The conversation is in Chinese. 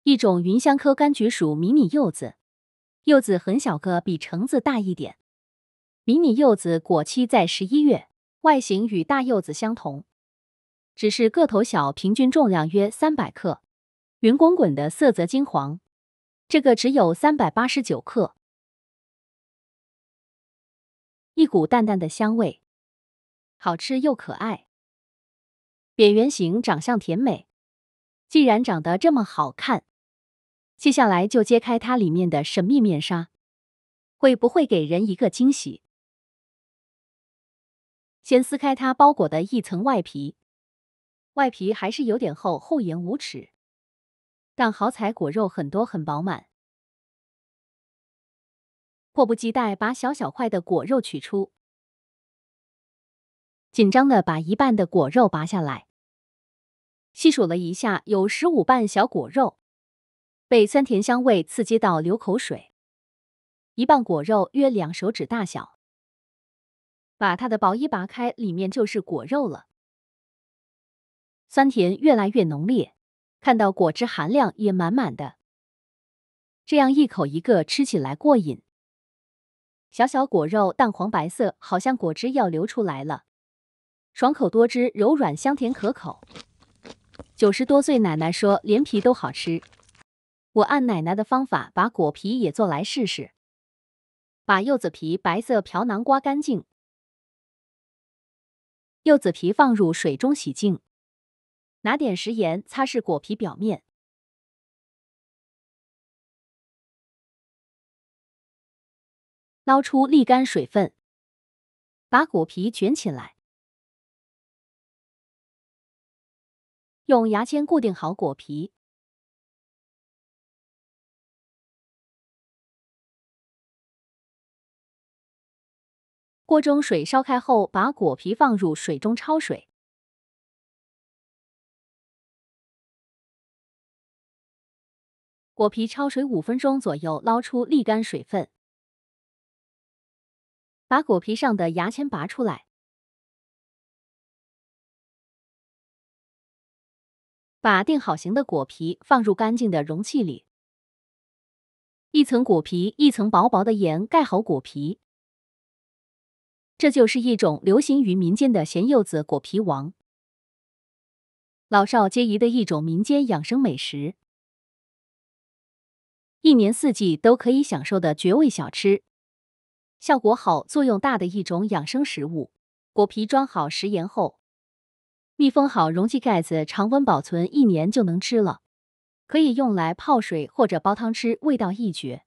一种芸香科柑橘属迷你柚子，柚子很小个，比橙子大一点。迷你柚子果期在11月，外形与大柚子相同，只是个头小，平均重量约300克，圆滚滚的，色泽金黄。这个只有389克，一股淡淡的香味，好吃又可爱。扁圆形，长相甜美。既然长得这么好看，接下来就揭开它里面的神秘面纱，会不会给人一个惊喜？先撕开它包裹的一层外皮，外皮还是有点厚，厚颜无耻，但好彩果肉很多，很饱满。迫不及待把小小块的果肉取出，紧张的把一半的果肉拔下来，细数了一下，有15瓣小果肉，被酸甜香味刺激到流口水。一瓣果肉约2手指大小，把它的薄衣拔开，里面就是果肉了。酸甜越来越浓烈，看到果汁含量也满满的，这样一口一个，吃起来过瘾。小小果肉淡黄白色，好像果汁要流出来了，爽口多汁，柔软香甜可口。90多岁奶奶说连皮都好吃，我按奶奶的方法把果皮也做来试试。把柚子皮白色瓢囊刮干净，柚子皮放入水中洗净，拿点食盐擦拭果皮表面，捞出沥干水分，把果皮卷起来，用牙签固定好果皮。锅中水烧开后，把果皮放入水中焯水，果皮焯水5分钟左右，捞出沥干水分，把果皮上的牙签拔出来，把定好型的果皮放入干净的容器里，一层果皮，一层薄薄的盐盖好果皮。这就是一种流行于民间的咸柚子果皮王，老少皆宜的一种民间养生美食，一年4季都可以享受的绝味小吃，效果好、作用大的一种养生食物。果皮装好食盐后，密封好容器盖子，常温保存1年就能吃了，可以用来泡水或者煲汤吃，味道一绝。